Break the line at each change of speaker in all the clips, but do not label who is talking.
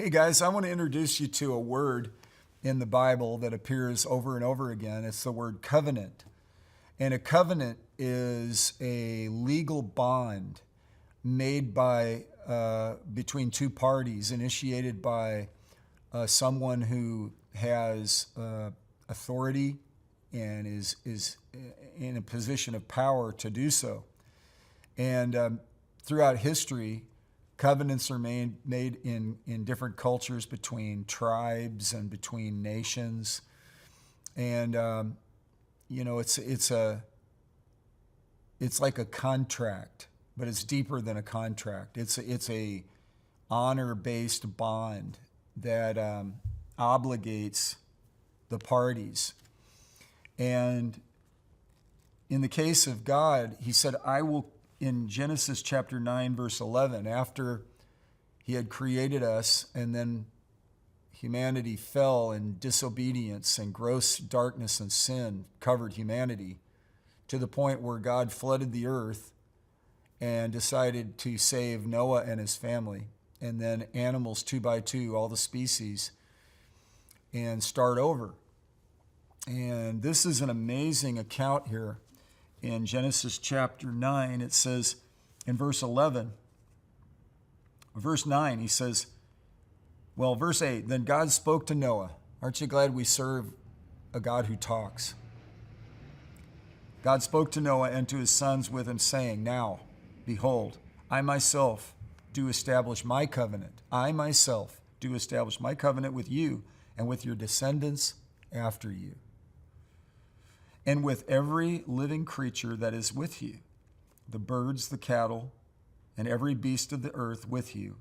Hey guys, I want to introduce you to a word in the Bible that appears over and over again. It's the word covenant. And a covenant is a legal bond made by between two parties, initiated by someone who has authority and is in a position of power to do so. And throughout history, covenants are made in different cultures between tribes and between nations. And, it's like a contract, but it's deeper than a contract. It's a honor-based bond that obligates the parties. And in the case of God, he said, I will, in Genesis chapter 9, verse 11, after he had created us and then humanity fell in disobedience and gross darkness and sin covered humanity to the point where God flooded the earth and decided to save Noah and his family, and then animals two by two, all the species, and start over. And this is an amazing account here. In Genesis chapter 9, it says in verse 11, verse 9, he says, verse 8, then God spoke to Noah. Aren't you glad we serve a God who talks? God spoke to Noah and to his sons with him, saying, now, behold, I myself do establish my covenant. I myself do establish my covenant with you and with your descendants after you, and with every living creature that is with you, the birds, the cattle, and every beast of the earth with you,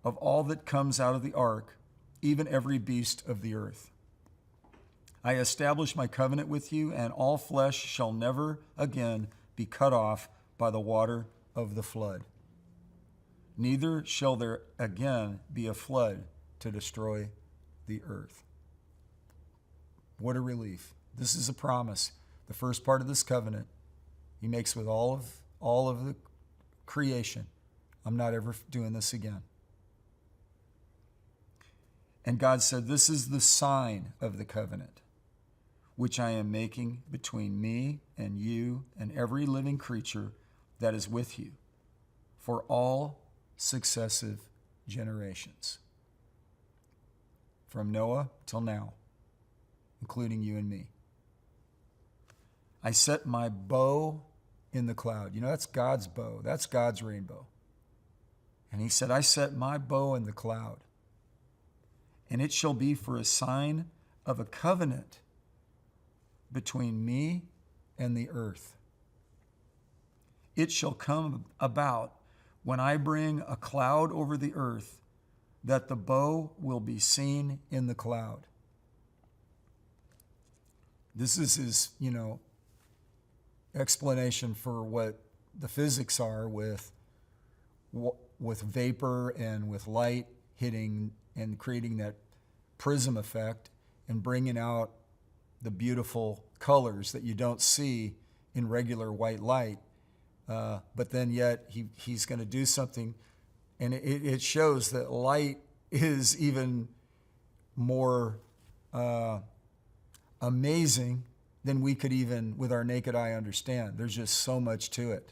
of all that comes out of the ark, even every beast of the earth. I establish my covenant with you, and all flesh shall never again be cut off by the water of the flood. Neither shall there again be a flood to destroy the earth. What a relief. This is a promise. The first part of this covenant he makes with all of the creation. I'm not ever doing this again. And God said, this is the sign of the covenant, which I am making between me and you and every living creature that is with you for all successive generations, from Noah till now, including you and me. I set my bow in the cloud. You know, that's God's bow. That's God's rainbow. And he said, I set my bow in the cloud, and it shall be for a sign of a covenant between me and the earth. It shall come about when I bring a cloud over the earth that the bow will be seen in the cloud. This is his, explanation for what the physics are with vapor and with light hitting and creating that prism effect and bringing out the beautiful colors that you don't see in regular white light. But then yet he's going to do something, and it shows that light is even more amazing than we could even with our naked eye understand. There's just so much to it.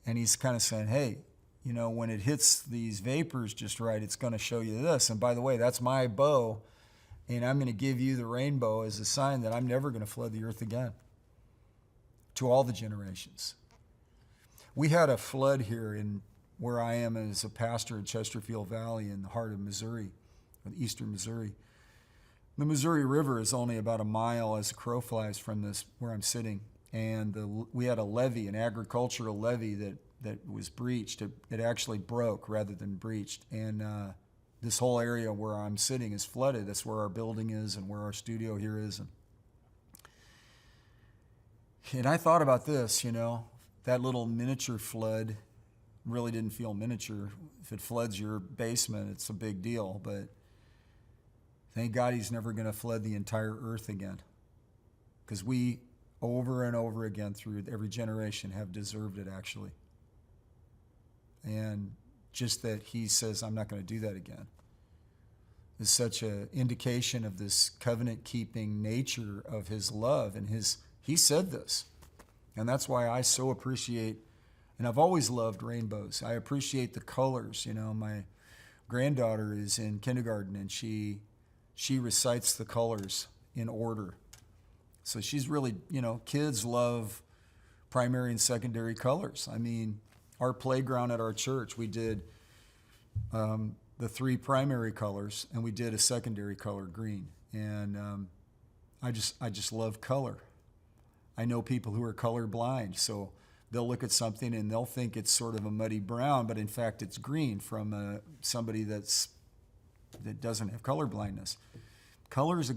And he's kind of saying, hey, when it hits these vapors just right, it's going to show you this. And by the way, that's my bow, and I'm going to give you the rainbow as a sign that I'm never going to flood the earth again to all the generations. We had a flood here in where I am as a pastor in Chesterfield Valley in the heart of Missouri, eastern Missouri. The Missouri River is only about a mile as a crow flies from this where I'm sitting. And we had a levee, an agricultural levee that was breached. It actually broke rather than breached. And this whole area where I'm sitting is flooded. That's where our building is and where our studio here is. And I thought about this, that little miniature flood really didn't feel miniature. If it floods your basement, it's a big deal. But thank God he's never going to flood the entire earth again, because we, over and over again through every generation, have deserved it, actually. And just that he says, I'm not going to do that again. is such an indication of this covenant-keeping nature of his love. And he said this. And that's why I so appreciate, and I've always loved rainbows. I appreciate the colors. You know, my granddaughter is in kindergarten, and she recites the colors in order. So she's really, you know, kids love primary and secondary colors. I mean, our playground at our church, we did the 3 primary colors, and we did a secondary color, green. And I just love color. I know people who are colorblind, so they'll look at something and they'll think it's sort of a muddy brown, but in fact it's green from somebody that doesn't have color blindness. Color is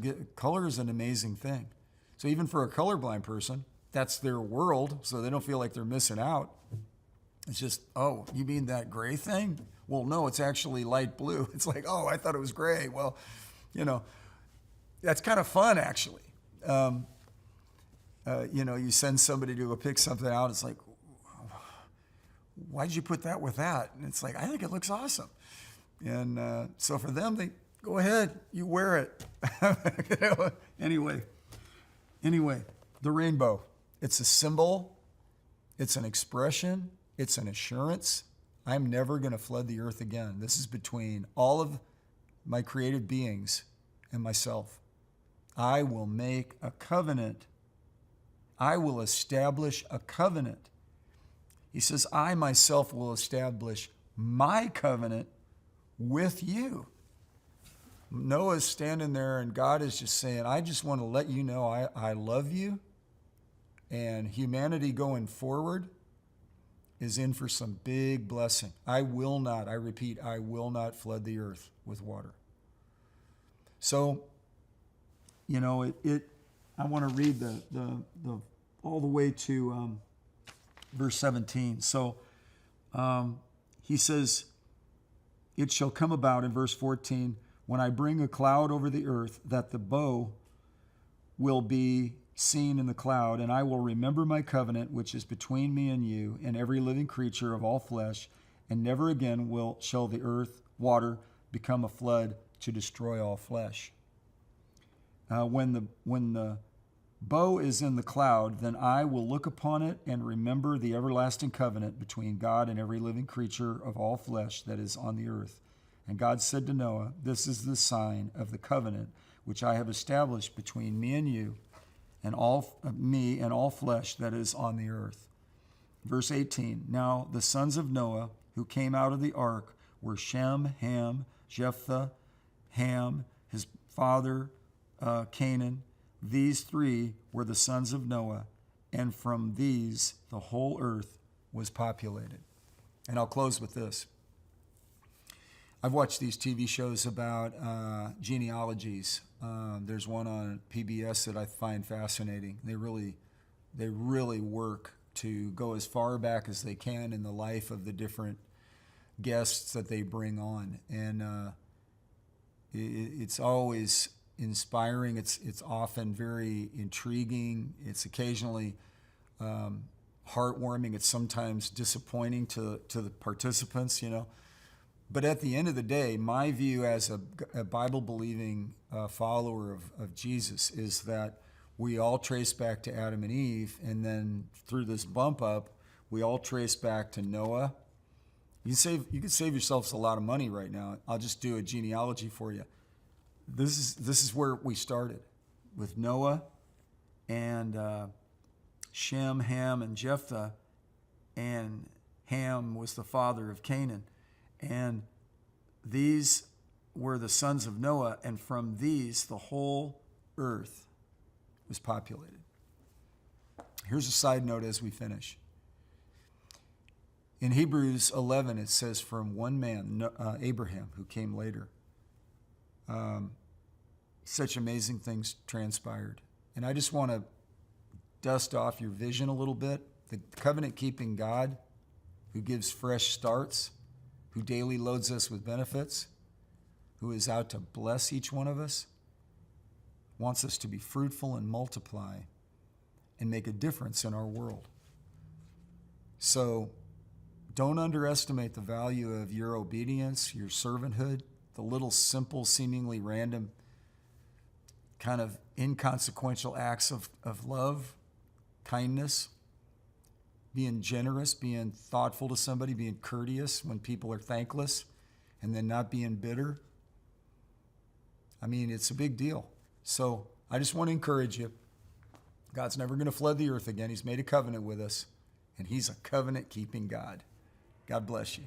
an amazing thing. So even for a colorblind person, that's their world, so they don't feel like they're missing out. It's just, oh, you mean that gray thing? Well, no, it's actually light blue. It's like, oh, I thought it was gray. Well, you know, that's kind of fun, actually. You know, you send somebody to go pick something out. It's like, why'd you put that with that? And it's like, I think it looks awesome. And so for them, they go ahead, you wear it. Anyway, the rainbow. It's a symbol. It's an expression. It's an assurance. I'm never going to flood the earth again. This is between all of my created beings and myself. I will make a covenant. I will establish a covenant. He says, I myself will establish my covenant with you. Noah's standing there and God is just saying, I just want to let you know I love you. And humanity going forward is in for some big blessing. I repeat, I will not flood the earth with water. So, you know, I want to read the all the way to verse 17. So he says, it shall come about in verse 14, when I bring a cloud over the earth, that the bow will be seen in the cloud, and I will remember my covenant, which is between me and you and every living creature of all flesh, and never again shall the earth water become a flood to destroy all flesh. When the bow is in the cloud, then I will look upon it and remember the everlasting covenant between God and every living creature of all flesh that is on the earth. And God said to Noah, this is the sign of the covenant which I have established between me and you and all flesh that is on the earth. Verse 18, now the sons of Noah who came out of the ark were Shem, Ham, Japheth, Ham, his father Canaan. These 3 were the sons of Noah, and from these the whole earth was populated. And I'll close with this. I've watched these TV shows about genealogies. There's one on PBS that I find fascinating. They really work to go as far back as they can in the life of the different guests that they bring on. And it's always inspiring. It's often very intriguing. It's occasionally heartwarming. It's sometimes disappointing to the participants, you know. But at the end of the day, my view as a Bible-believing follower of Jesus is that we all trace back to Adam and Eve, and then through this bump up, we all trace back to Noah. You could save yourselves a lot of money right now. I'll just do a genealogy for you. This is where we started, with Noah and Shem, Ham, and Japheth, and Ham was the father of Canaan. And these were the sons of Noah, and from these the whole earth was populated. Here's a side note as we finish. In Hebrews 11, it says, from one man, Abraham, who came later, such amazing things transpired. And I just want to dust off your vision a little bit. The covenant-keeping God who gives fresh starts, who daily loads us with benefits, who is out to bless each one of us, wants us to be fruitful and multiply and make a difference in our world. So don't underestimate the value of your obedience, your servanthood, the little simple, seemingly random, kind of inconsequential acts of love, kindness, being generous, being thoughtful to somebody, being courteous when people are thankless, and then not being bitter. I mean, it's a big deal. So I just want to encourage you. God's never going to flood the earth again. He's made a covenant with us, and he's a covenant-keeping God. God bless you.